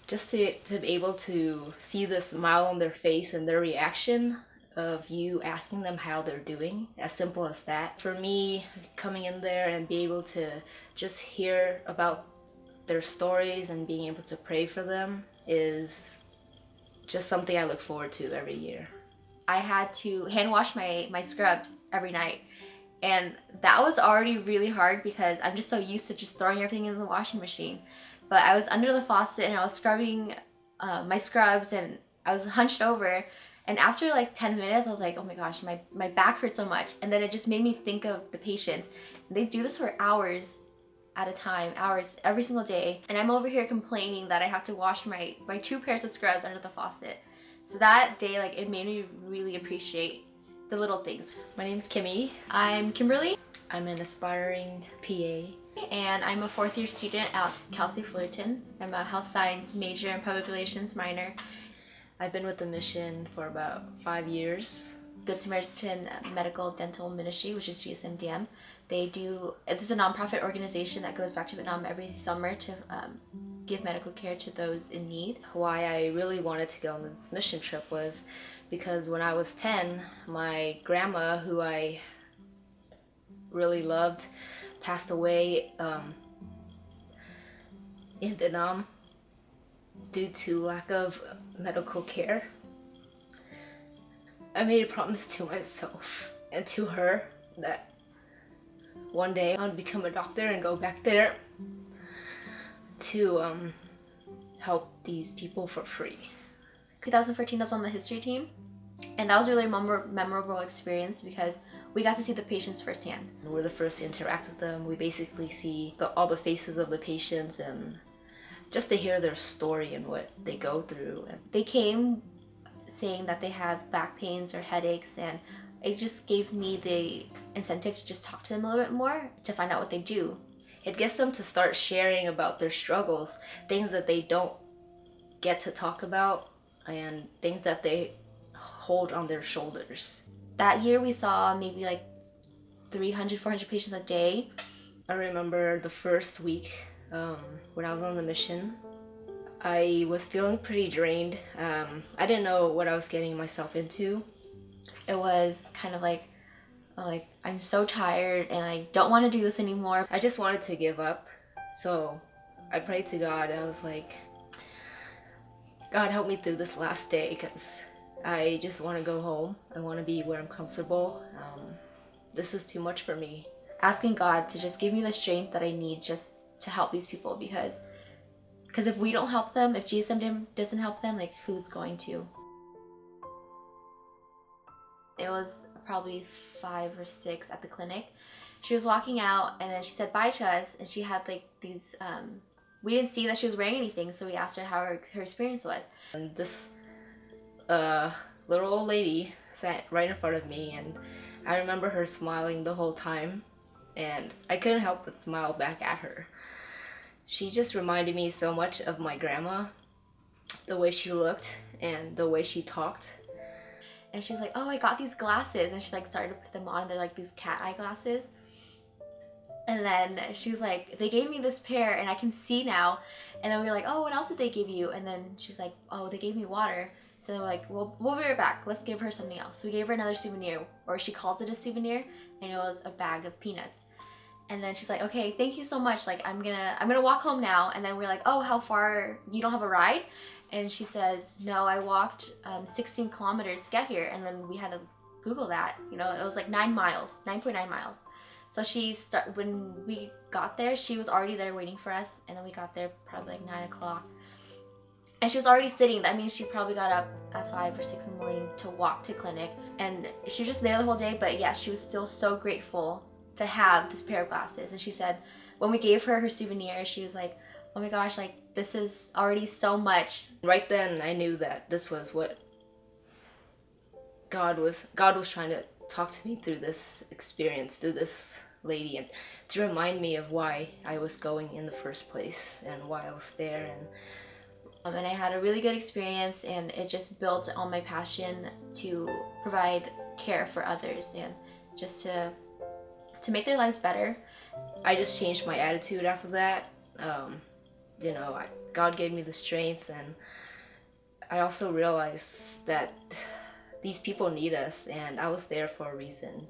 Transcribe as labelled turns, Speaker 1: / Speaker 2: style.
Speaker 1: just to be able to see the smile on their face and their reaction of you asking them how they're doing, as simple as that. For me, coming in there and be able to just hear about their stories and being able to pray for them is just something I look forward to every year.
Speaker 2: I had to hand wash my scrubs every night. And that was already really hard because I'm just so used to just throwing everything in the washing machine. But I was under the faucet and I was scrubbing my scrubs and I was hunched over. And after like 10 minutes, I was like, oh my gosh, my back hurts so much. And then it just made me think of the patients. They do this for hours at a time, hours every single day. And I'm over here complaining that I have to wash my two pairs of scrubs under the faucet. So that day, like, it made me really appreciate the little things.
Speaker 1: My name's Kimmy.
Speaker 2: I'm Kimberly.
Speaker 1: I'm an aspiring PA.
Speaker 2: And I'm a fourth year student at Cal State Fullerton. I'm a health science major and public relations minor.
Speaker 1: I've been with the mission for about 5 years.
Speaker 2: Good Samaritan Medical Dental Ministry, which is GSMDM. It's a nonprofit organization that goes back to Vietnam every summer to give medical care to those in need.
Speaker 1: Why I really wanted to go on this mission trip was because when I was 10, my grandma, who I really loved, passed away in Vietnam due to lack of medical care. I made a promise to myself and to her that one day I would become a doctor and go back there to help these people for free.
Speaker 2: 2014, I was on the history team, and that was a really memorable experience because we got to see the patients firsthand.
Speaker 1: We're the first to interact with them. We basically see all the faces of the patients and just to hear their story and what they go through.
Speaker 2: They came saying that they have back pains or headaches, and it just gave me the incentive to just talk to them a little bit more to find out what they do.
Speaker 1: It gets them to start sharing about their struggles, things that they don't get to talk about and things that they hold on their shoulders.
Speaker 2: That year we saw maybe like 300, 400 patients a day.
Speaker 1: I remember the first week when I was on the mission, I was feeling pretty drained. I didn't know what I was getting myself into.
Speaker 2: It was kind of like I'm so tired and I don't want to do this anymore.
Speaker 1: I just wanted to give up. So I prayed to God and I was like, God, help me through this last day because I just want to go home. I want to be where I'm comfortable. This is too much for me.
Speaker 2: Asking God to just give me the strength that I need just to help these people because if we don't help them, if GSM doesn't help them, like who's going to? It was probably 5 or 6 at the clinic. She was walking out and then she said bye to us and she had like these, we didn't see that she was wearing anything, so we asked her how her experience was.
Speaker 1: And this little old lady sat right in front of me and I remember her smiling the whole time and I couldn't help but smile back at her. She just reminded me so much of my grandma, the way she looked and the way she talked.
Speaker 2: And she was like, oh, I got these glasses. And she like started to put them on. They're like these cat eye glasses. And then she was like, they gave me this pair and I can see now. And then we were like, oh, what else did they give you? And then she's like, oh, they gave me water. So we're like, well, we'll be right back. Let's give her something else. So we gave her another souvenir, or she called it a souvenir, and it was a bag of peanuts. And then she's like, okay, thank you so much. Like, I'm gonna walk home now. And then we're like, oh, how far? You don't have a ride? And she says, no, I walked 16 kilometers to get here. And then we had to Google that. You know, it was like 9 miles, 9.9 miles. So when we got there, she was already there waiting for us. And then we got there probably like 9 o'clock. And she was already sitting. That means she probably got up at 5 or 6 in the morning to walk to clinic. And she was just there the whole day. But yeah, she was still so grateful to have this pair of glasses. And she said when we gave her souvenir, she was like, oh my gosh, like this is already so much.
Speaker 1: Right then I knew that this was what God was trying to talk to me through this experience, through this lady, and to remind me of why I was going in the first place and why I was there.
Speaker 2: And I had a really good experience, and it just built on my passion to provide care for others and just to make their lives better.
Speaker 1: I just changed my attitude after that. God gave me the strength, and I also realized that these people need us, and I was there for a reason.